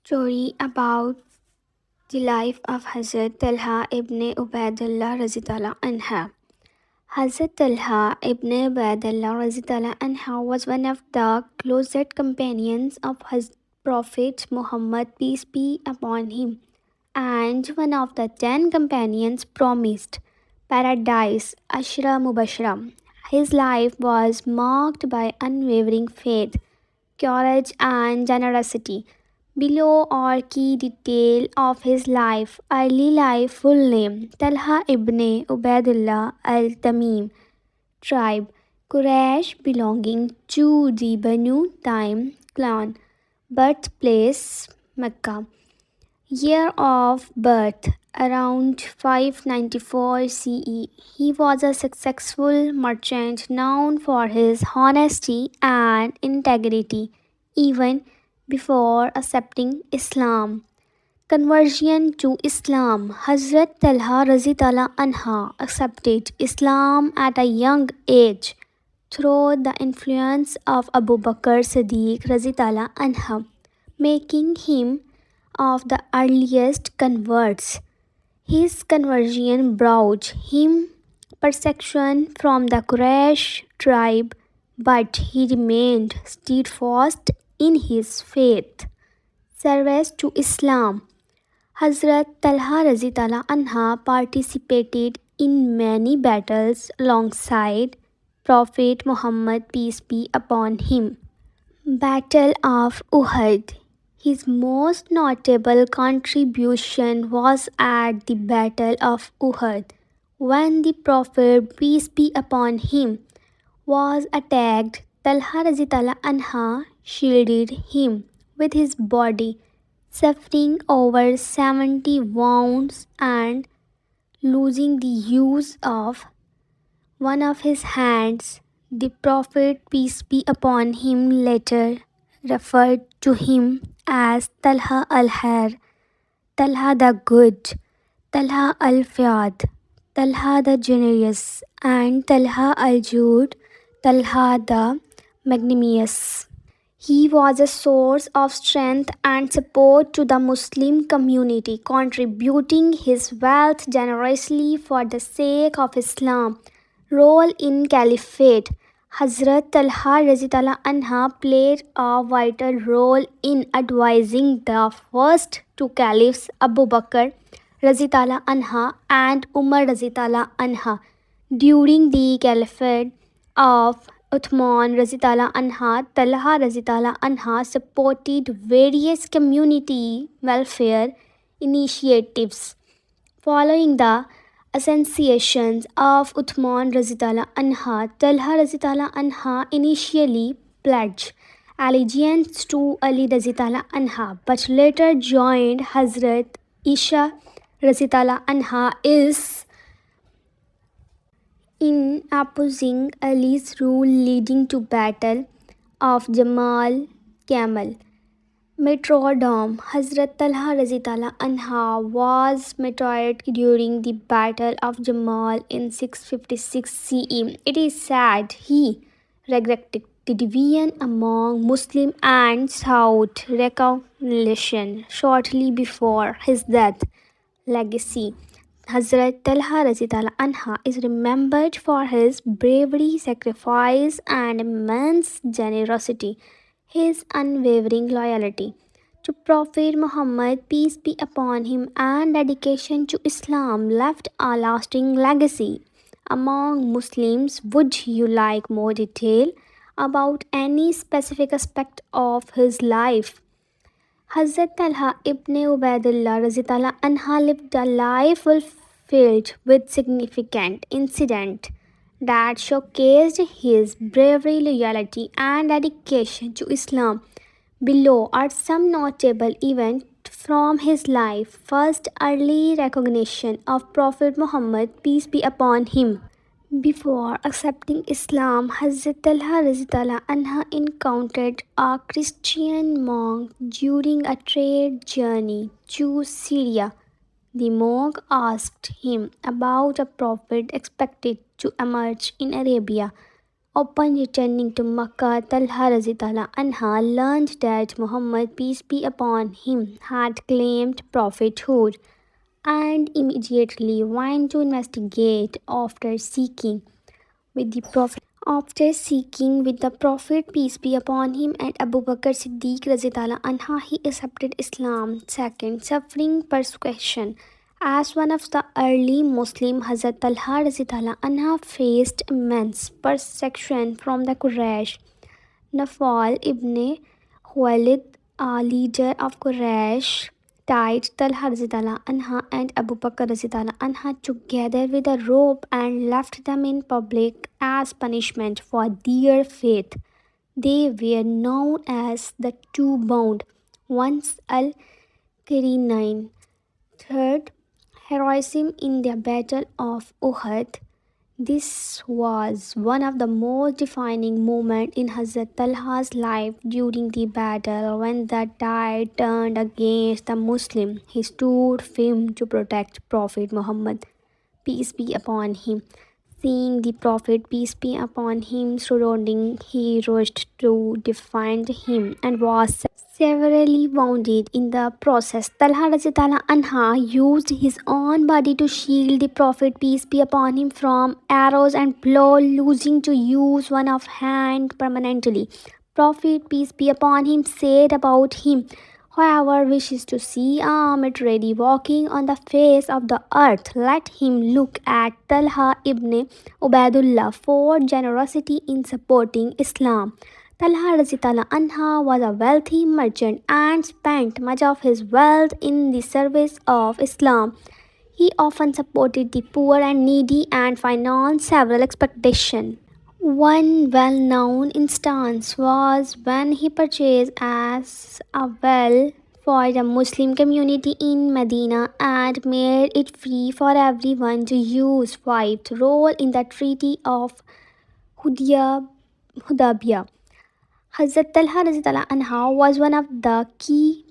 Story about the life of Hazrat Talha ibn Ubaidullah Razitala Anha. Hazrat Talha ibn Ubaidullah Razitala Anha was one of the closest companions of his Prophet Muhammad, peace be upon him, and one of the 10 companions promised paradise, Ashra Mubashra. His life was marked by unwavering faith, courage, and generosity. Below are key detail of his life. Early life, full name Talha ibn Ubaidullah al-Tamim, tribe Quraysh, belonging to the Banu Taim clan, birthplace Mecca, year of birth around 594 CE. He was a successful merchant known for his honesty and integrity even before accepting Islam. Conversion to Islam. Hazrat Talha Razitala Anha accepted Islam at a young age through the influence of Abu Bakr Siddiq Razitala Anha, making him of the earliest converts. His conversion brought him persecution from the Quraysh tribe, but he remained steadfast in his faith. Service to Islam. Hazrat Talha Razitala Anha participated in many battles alongside Prophet Muhammad, peace be upon him. Battle of Uhud. His most notable contribution was at the Battle of Uhud, when the Prophet, peace be upon him, was attacked. Talha Razitala Anha shielded him with his body, suffering over 70 wounds and losing the use of one of his hands. The Prophet, peace be upon him, later referred to him as Talha al Har, Talha the Good, Talha al Fiyad, Talha the Generous, and Talha al Jud, Talha the Magnanimous. He was a source of strength and support to the Muslim community, contributing his wealth generously for the sake of Islam. Role in Caliphate. Hazrat Talha Razitala Anha played a vital role in advising the first two caliphs Abu Bakr Razitala Anha and Umar Razitala Anha during the Caliphate of Uthman Razitala Anha. Talha Razitala Anha supported various community welfare initiatives. Following the assassinations of Uthman Razitala Anha, Talha Razitala Anha initially pledged allegiance to Ali Razitala Anha, but later joined Hazrat Isha Razitala Anha is in opposing Ali's rule, leading to Battle of Jamal Camel. Martyrdom. Hazrat Talha Razitala Anha was martyred during the Battle of Jamal in 656 CE. It is said he regretted the division among Muslim and sought reconciliation shortly before his death. Legacy. Hazrat Talha Razitala Anha is remembered for his bravery, sacrifice, and immense generosity. His unwavering loyalty to Prophet Muhammad, peace be upon him, and dedication to Islam left a lasting legacy among Muslims. Would you like more detail about any specific aspect of his life? Hazrat Talha ibn Ubaidullah Razitala Anha lived a life filled with significant incidents that showcased his bravery, loyalty, and dedication to Islam. Below are some notable events from his life. First, early recognition of Prophet Muhammad, peace be upon him. Before accepting Islam, Hazrat Talha Razitala Anha encountered a Christian monk during a trade journey to Syria. The monk asked him about a prophet expected to emerge in Arabia. Upon returning to Makkah, Talha Razitala Anha learned that Muhammad, peace be upon him, had claimed prophethood and immediately went to investigate with the Prophet, peace be upon him, and Abu Bakr Siddiq Razitala Anha, he accepted Islam. Second, suffering persecution. As one of the early Muslim, Hazrat Talha Razitala Anha faced immense persecution from the Quraysh. Nawfal ibn Khuwailid, a leader of Quraysh, tied Talha Razitala Anha and Abu Bakr Razitala Anha together with a rope and left them in public as punishment for their faith. They were known as the two bound ones al Qarinain. Third, heroism in the Battle of Uhud. This was one of the most defining moments in Hazrat Talha's life. During the battle when the tide turned against the Muslim. He stood firm to protect Prophet Muhammad, peace be upon him. Seeing the Prophet, peace be upon him, surrounding, he rushed to defend him and was severely wounded in the process. Talha Razitala Anha used his own body to shield the Prophet, peace be upon him, from arrows and blow, losing to use one of hand permanently. Prophet, peace be upon him, said about him, whoever wishes to see a armed ready walking on the face of the earth, let him look at Talha ibn Ubaidullah for generosity in supporting Islam. Talha Razitala Anha was a wealthy merchant and spent much of his wealth in the service of Islam. He often supported the poor and needy and financed several expeditions. One well known instance was when he purchased as a well for the Muslim community in Medina and made it free for everyone to use. Fifth role in the Treaty of Hudaybiyah. Hazrat Talha Razitala Anha was one of the key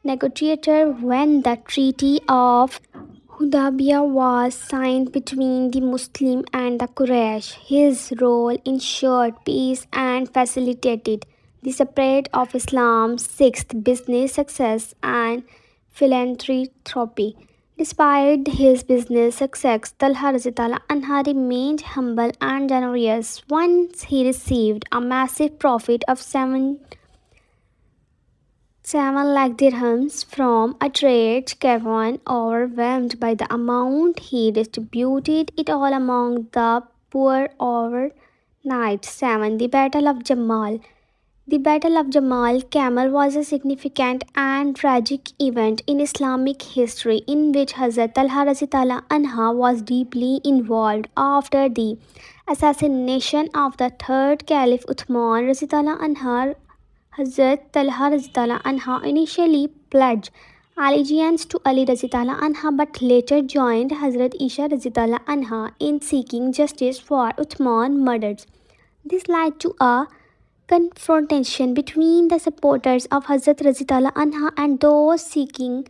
negotiators when the Treaty of Hudaybiyah was signed between the Muslim and the Quraysh. His role ensured peace and facilitated the spread of Islam. Sixth, business success and philanthropy. Despite his business success, Talha Razitala Anha remained humble and generous. Once he received a massive profit of 7 lakh dirhams from a trade caravan. Overwhelmed by the amount, he distributed it all among the poor overnight. 7. The Battle of Jamal. The Battle of Jamal Camel was a significant and tragic event in Islamic history in which Hazrat Talha Razitala Anha was deeply involved. After the assassination of the third Caliph Uthman Razitala Anha, Hazrat Talha Razitala Anha initially pledged allegiance to Ali Razitala Anha but later joined Hazrat Isha Razitala Anha in seeking justice for Uthman murders. This led to a confrontation between the supporters of Hazrat Razitala Anha and those seeking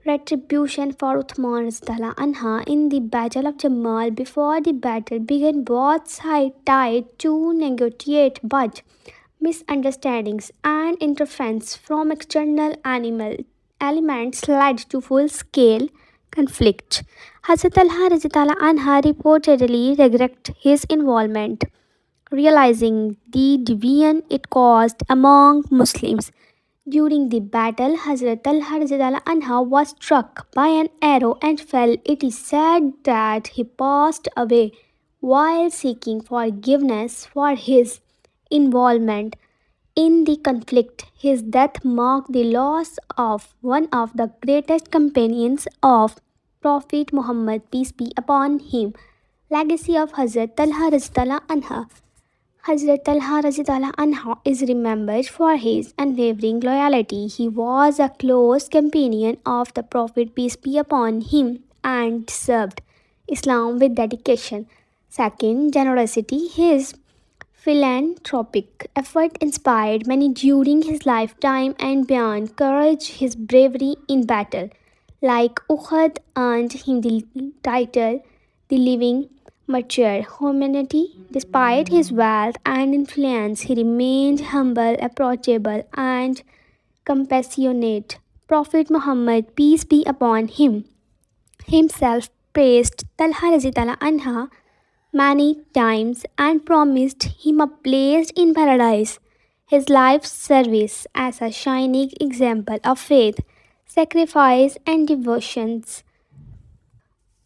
retribution for Uthman Razitala Anha in the Battle of Jamal. Before the battle began, both sides tried to negotiate, but misunderstandings and interference from external elements led to full-scale conflict. Hazrat Talha Razitala Anha reportedly regretted his involvement, realizing the division it caused among Muslims. During the battle, Hazrat Talha Raziyallahu Anha was struck by an arrow and fell. It is said that he passed away while seeking forgiveness for his involvement in the conflict. His death marked the loss of one of the greatest companions of Prophet Muhammad, peace be upon him. Legacy of Hazrat Talha Raziyallahu Anha. Hazrat Talha Razitala Anha is remembered for his unwavering loyalty. He was a close companion of the Prophet, peace be upon him, and served Islam with dedication. Second, generosity. His philanthropic effort inspired many during his lifetime and beyond. Courage, his bravery in battle, like Uhud, earned him the title the Living mature humanity. Despite his wealth and influence, he remained humble, approachable, and compassionate. Prophet Muhammad, peace be upon him, himself praised Talha Razitala Anha many times and promised him a place in paradise. His life's service as a shining example of faith, sacrifice, and devotions.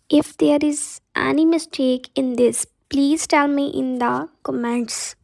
If there is any mistake in this, please tell me in the comments.